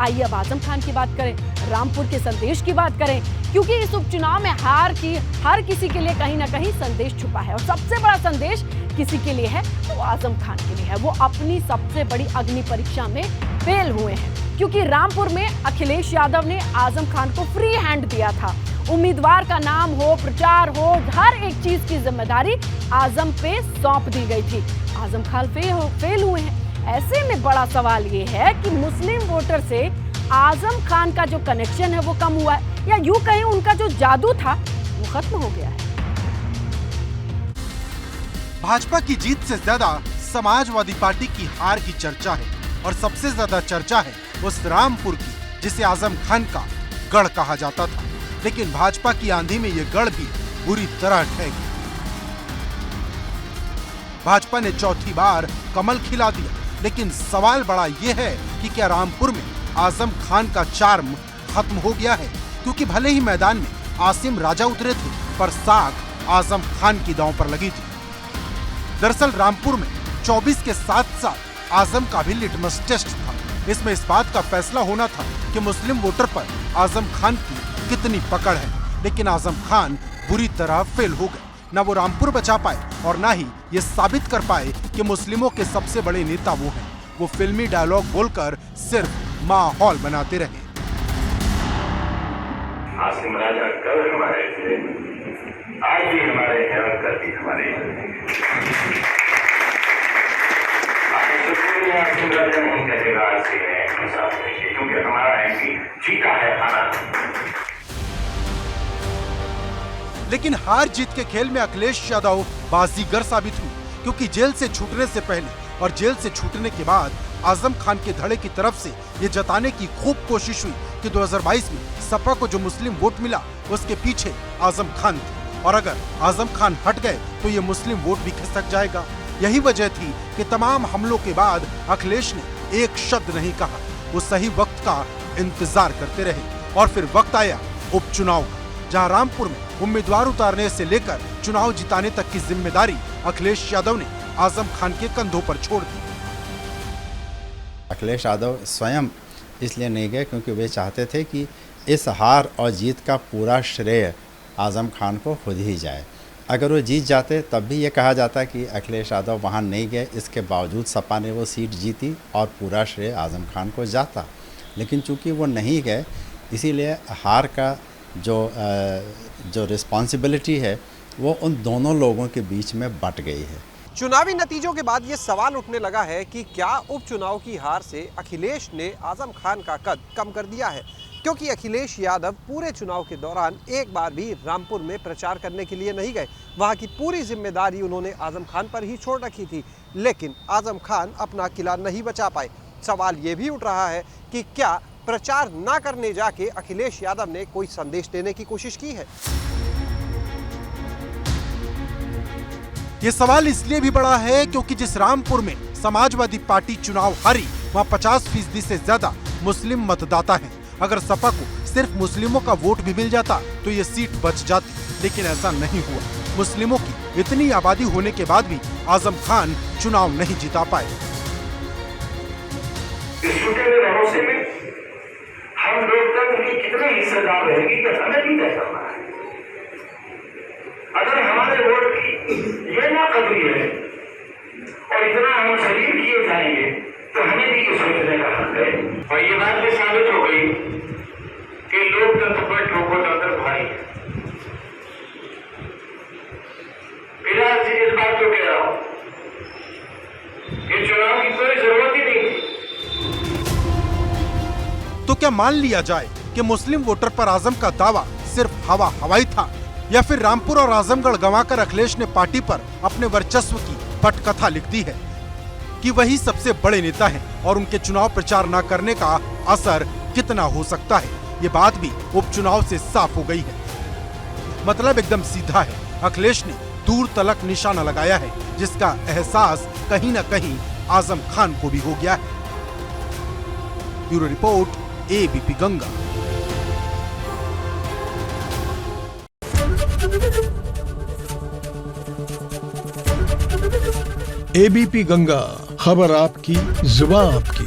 आइए अब आजम खान की बात करें, रामपुर के संदेश की बात करें, क्योंकि इस उपचुनाव में हार की हर किसी के लिए कहीं ना कहीं संदेश छुपा है और सबसे बड़ा संदेश किसी के लिए है तो आजम खान के लिए है। वो अपनी सबसे बड़ी अग्नि परीक्षा में फेल हुए हैं, क्योंकि रामपुर में अखिलेश यादव ने आजम खान को फ्री हैंड दिया था। उम्मीदवार का नाम हो, प्रचार हो, हर एक चीज की जिम्मेदारी आजम पे सौंप दी गई थी। आजम खान फेल हुए हैं। ऐसे में बड़ा सवाल ये है कि मुस्लिम वोटर से आजम खान का जो कनेक्शन है वो कम हुआ है, या यूं कहें उनका जो जादू था वो खत्म हो गया है। भाजपा की जीत से ज्यादा समाजवादी पार्टी की हार की चर्चा है और सबसे ज्यादा चर्चा है उस रामपुर की जिसे आजम खान का गढ़ कहा जाता था। लेकिन भाजपा की आंधी में ये गढ़ भी बुरी तरह ढह गया। भाजपा ने चौथी बार कमल खिला दिया, लेकिन सवाल बड़ा ये है कि क्या रामपुर में आजम खान का चार्म खत्म हो गया है? क्योंकि भले ही मैदान में आसिम राजा उतरे थे, पर साख आजम खान की दांव पर लगी थी। दरअसल रामपुर में 24 के साथ साथ आजम का भी लिटमस टेस्ट था। इसमें इस बात का फैसला होना था कि मुस्लिम वोटर पर आजम खान की कितनी पकड़ है। लेकिन आजम खान बुरी तरह फेल हो गए। न वो रामपुर बचा पाए और न ही ये साबित कर पाए कि मुस्लिमों के सबसे बड़े नेता वो हैं। वो फिल्मी डायलॉग बोलकर सिर्फ माहौल बनाते रहे। आसिम राजा कल हमारे थे, आज भी हमारे हैं और कल भी हमारे हैं। आसिम राजा नहीं कहेगा आज से है, क्योंकि हमारा एमपी जीता है आना। लेकिन हार जीत के खेल में अखिलेश यादव बाजीगर साबित हुए, क्योंकि जेल से छूटने से पहले और जेल से छूटने के बाद आजम खान के धड़े की तरफ से ये जताने की खूब कोशिश हुई कि 2022 में सपा को जो मुस्लिम वोट मिला उसके पीछे आजम खान थे, और अगर आजम खान हट गए तो ये मुस्लिम वोट भी खिसक जाएगा। यही वजह थी कि तमाम हमलों के बाद अखिलेश ने एक शब्द नहीं कहा। वो सही वक्त का इंतजार करते रहे और फिर वक्त आया उपचुनाव का, जहां रामपुर में उम्मीदवार उतारने से लेकर चुनाव जिताने तक की जिम्मेदारी अखिलेश यादव ने आजम खान के कंधों पर छोड़ दी। अखिलेश यादव स्वयं इसलिए नहीं गए क्योंकि वे चाहते थे कि इस हार और जीत का पूरा श्रेय आजम खान को खुद ही जाए। अगर वो जीत जाते तब भी ये कहा जाता कि अखिलेश यादव वहाँ नहीं गए, इसके बावजूद सपा ने वो सीट जीती और पूरा श्रेय आजम खान को जाता। लेकिन चूंकि वो नहीं गए, इसीलिए हार का जो रिस्पॉन्सिबिलिटी है वो उन दोनों लोगों के बीच में बंट गई है। चुनावी नतीजों के बाद ये सवाल उठने लगा है कि क्या उपचुनाव की हार से अखिलेश ने आजम खान का कद कम कर दिया है, क्योंकि अखिलेश यादव पूरे चुनाव के दौरान एक बार भी रामपुर में प्रचार करने के लिए नहीं गए। वहां की पूरी जिम्मेदारी उन्होंने आजम खान पर ही छोड़ रखी थी, लेकिन आजम खान अपना किला नहीं बचा पाए। सवाल ये भी उठ रहा है कि क्या प्रचार न करने जाके अखिलेश यादव ने कोई संदेश देने की कोशिश की है। ये सवाल इसलिए भी बड़ा है क्योंकि जिस रामपुर में समाजवादी पार्टी चुनाव हारी, वहाँ 50% से ज्यादा मुस्लिम मतदाता हैं। अगर सपा को सिर्फ मुस्लिमों का वोट भी मिल जाता तो ये सीट बच जाती, लेकिन ऐसा नहीं हुआ। मुस्लिमों की इतनी आबादी होने के बाद भी आजम खान चुनाव नहीं जिता पाए। हम लोकतंत्र की कितने हिस्सेदार रहेगी तो हमें भी तय करना है। अगर हमारे वोट की ये ना कदरी है और इतना हम शरीर किए जाएंगे तो हमें भी ये सोचने का हक है। और ये बात भी साबित हो गई कि लोकतंत्र पर ठोकोतंत्र भाई है। फिलहाल से इस बात को कह रहा हूं कि चुनाव की कोई जरूरत ही नहीं। तो क्या मान लिया जाए कि मुस्लिम वोटर पर आजम का दावा सिर्फ हवा हवाई था, या फिर रामपुर और आजमगढ़ गंवाकर अखिलेश ने पार्टी पर अपने वर्चस्व की पटकथा लिख दी है कि वही सबसे बड़े नेता हैं और उनके चुनाव प्रचार न करने का असर कितना हो सकता है? ये बात भी उपचुनाव से साफ हो गई है। मतलब एकदम सीधा है, अखिलेश ने दूर तलक निशाना लगाया है, जिसका एहसास कहीं न कहीं आजम खान को भी हो गया है। Bureau report, ABP Ganga. ABP Ganga, खबर आपकी, जुबान आपकी।